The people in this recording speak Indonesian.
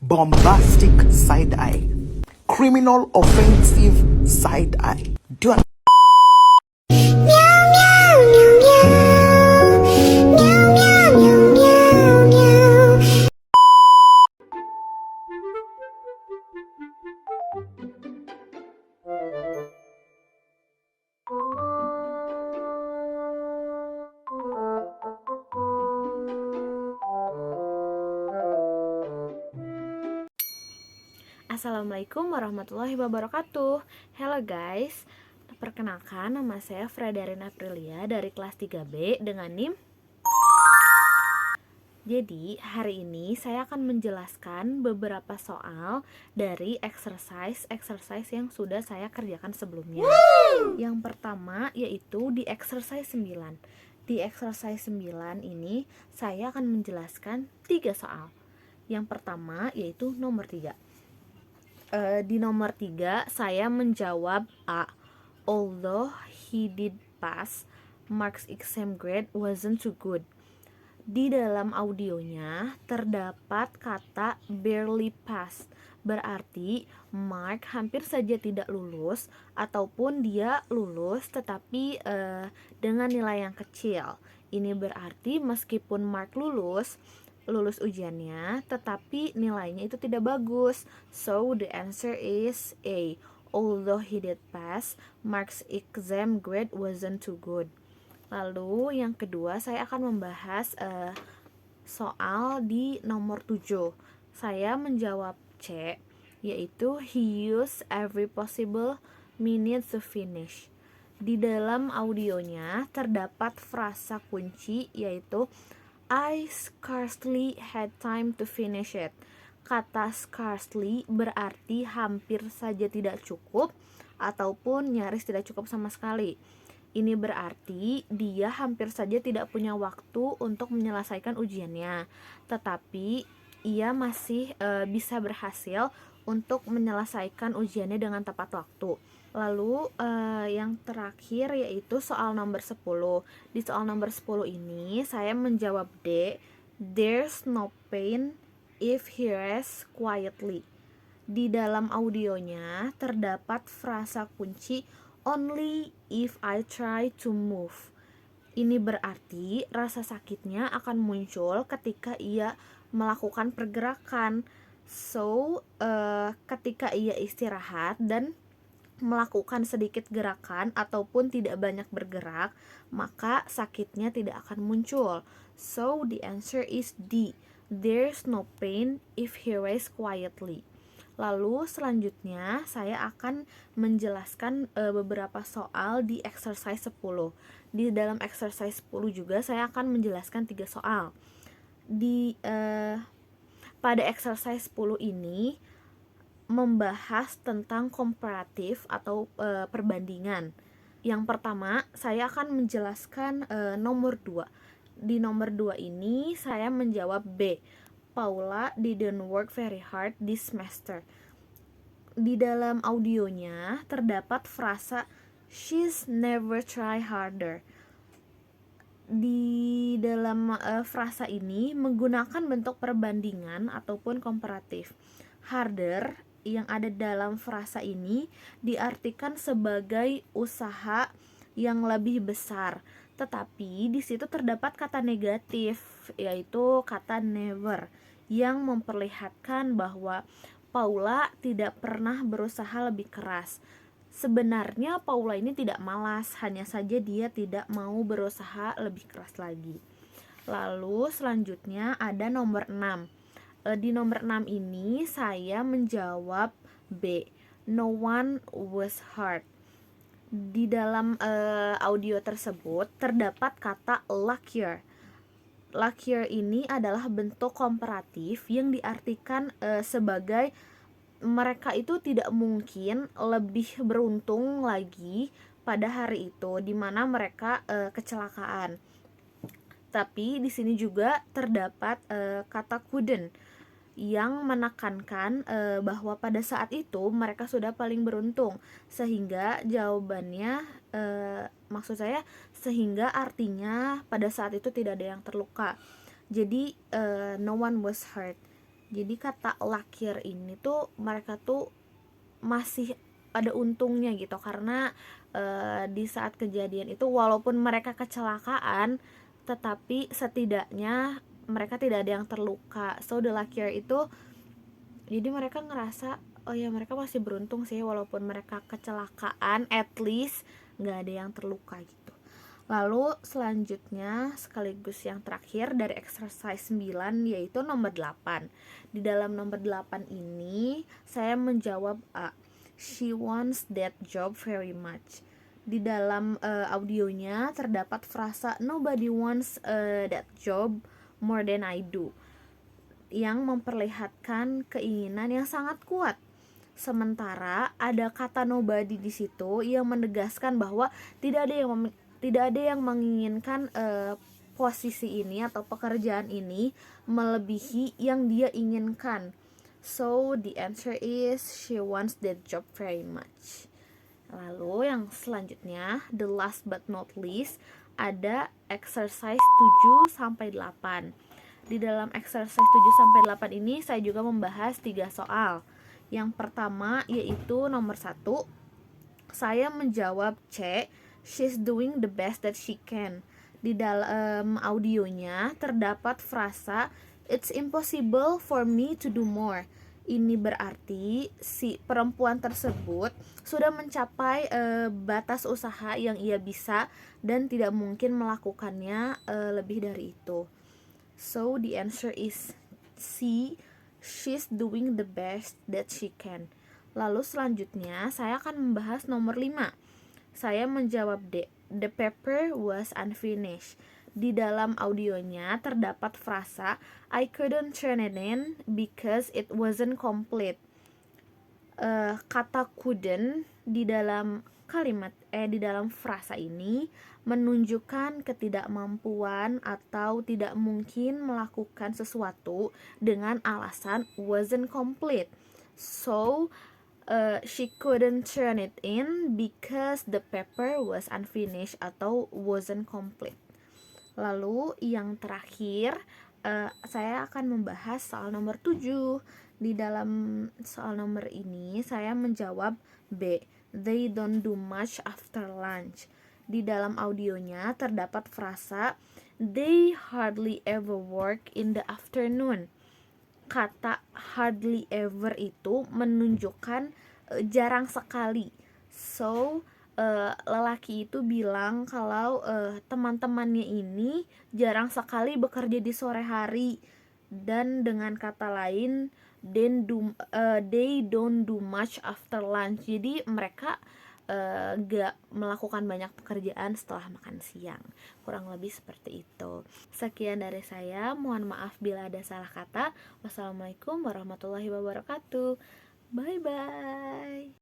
bombastic side eye, criminal offensive side eye. Do you Assalamualaikum warahmatullahi wabarakatuh. Hello guys, perkenalkan nama saya Frederin Aprilia dari kelas 3B dengan NIM. Jadi hari ini saya akan menjelaskan beberapa soal dari exercise yang sudah saya kerjakan sebelumnya. Yang pertama yaitu di exercise 9. Di exercise 9 ini saya akan menjelaskan 3 soal. Yang pertama yaitu nomor 3. Di nomor 3 saya menjawab A. Although he did pass, Mark's exam grade wasn't too good. Di dalam audionya terdapat kata barely pass, berarti Mark hampir saja tidak lulus ataupun dia lulus tetapi dengan nilai yang kecil. Ini berarti meskipun Mark lulus ujiannya tetapi nilainya itu tidak bagus. So the answer is A. Although he did pass, Mark's exam grade wasn't too good. Lalu yang kedua saya akan membahas soal di nomor 7. Saya menjawab C, yaitu he used every possible minute to finish. Di dalam audionya terdapat frasa kunci yaitu I scarcely had time to finish it. Kata scarcely berarti hampir saja tidak cukup ataupun nyaris tidak cukup sama sekali. Ini berarti dia hampir saja tidak punya waktu untuk menyelesaikan ujiannya, tetapi ia masih bisa berhasil untuk menyelesaikan ujiannya dengan tepat waktu. Lalu yang terakhir yaitu soal nomor 10. Di soal nomor 10 ini saya menjawab D. There's no pain if he rests quietly. Di dalam audionya terdapat frasa kunci only if I try to move. Ini berarti rasa sakitnya akan muncul ketika ia melakukan pergerakan. So, ketika ia istirahat dan melakukan sedikit gerakan ataupun tidak banyak bergerak, maka sakitnya tidak akan muncul. So, the answer is D. There's no pain if he rests quietly. Lalu selanjutnya saya akan menjelaskan beberapa soal di exercise 10. Di dalam exercise 10 juga saya akan menjelaskan 3 soal. Pada exercise 10 ini membahas tentang komparatif atau perbandingan. Yang pertama, saya akan menjelaskan nomor 2. Di nomor 2 ini saya menjawab B. Paula didn't work very hard this semester. Di dalam audionya terdapat frasa she's never try harder. Di dalam frasa ini menggunakan bentuk perbandingan ataupun komparatif. Harder yang ada dalam frasa ini diartikan sebagai usaha yang lebih besar, tetapi di situ terdapat kata negatif yaitu kata never yang memperlihatkan bahwa Paula tidak pernah berusaha lebih keras. Sebenarnya Paula ini tidak malas, hanya saja dia tidak mau berusaha lebih keras lagi. Lalu selanjutnya ada nomor 6. Di nomor 6 ini saya menjawab B. No one was hurt. Di dalam audio tersebut terdapat kata luckier. Luckier ini adalah bentuk komparatif yang diartikan sebagai mereka itu tidak mungkin lebih beruntung lagi pada hari itu di mana mereka kecelakaan. Tapi di sini juga terdapat kata couldn't yang menekankan bahwa pada saat itu mereka sudah paling beruntung, sehingga jawabannya maksud saya sehingga artinya pada saat itu tidak ada yang terluka. Jadi no one was hurt. Jadi kata lakir ini tuh mereka tuh masih ada untungnya gitu, karena di saat kejadian itu walaupun mereka kecelakaan, tetapi setidaknya mereka tidak ada yang terluka. So the luckier itu, jadi mereka ngerasa oh ya mereka masih beruntung sih, walaupun mereka kecelakaan at least nggak ada yang terluka gitu. Lalu selanjutnya sekaligus yang terakhir dari exercise 9 yaitu nomor 8. Di dalam nomor 8 ini saya menjawab A. She wants that job very much. Di dalam audionya terdapat frasa nobody wants that job more than I do, yang memperlihatkan keinginan yang sangat kuat. Sementara ada kata nobody di situ yang menegaskan bahwa tidak ada yang menginginkan posisi ini atau pekerjaan ini melebihi yang dia inginkan. So the answer is she wants that job very much. Lalu yang selanjutnya, the last but not least, ada exercise 7 sampai 8. Di dalam exercise 7 sampai 8 ini saya juga membahas 3 soal. Yang pertama yaitu nomor 1, saya menjawab C. She's doing the best that she can. Di dalam audionya terdapat frasa it's impossible for me to do more. Ini berarti si perempuan tersebut sudah mencapai batas usaha yang ia bisa dan tidak mungkin melakukannya lebih dari itu. So the answer is C. She's doing the best that she can. Lalu selanjutnya saya akan membahas nomor 5. Saya menjawab D. The paper was unfinished. Di dalam audionya terdapat frasa I couldn't turn it in because it wasn't complete. Kata couldn't di dalam di dalam frasa ini menunjukkan ketidakmampuan atau tidak mungkin melakukan sesuatu dengan alasan wasn't complete. So she couldn't turn it in because the paper was unfinished atau wasn't complete. Lalu yang terakhir saya akan membahas soal nomor 7. Di dalam soal nomor ini saya menjawab B. They don't do much after lunch. Di dalam audionya terdapat frasa they hardly ever work in the afternoon. Kata hardly ever itu menunjukkan jarang sekali. So lelaki itu bilang kalau teman-temannya ini jarang sekali bekerja di sore hari, dan dengan kata lain they don't do much after lunch. Jadi mereka gak melakukan banyak pekerjaan setelah makan siang. Kurang lebih seperti itu. Sekian dari saya, mohon maaf bila ada salah kata. Wassalamualaikum warahmatullahi wabarakatuh. Bye bye.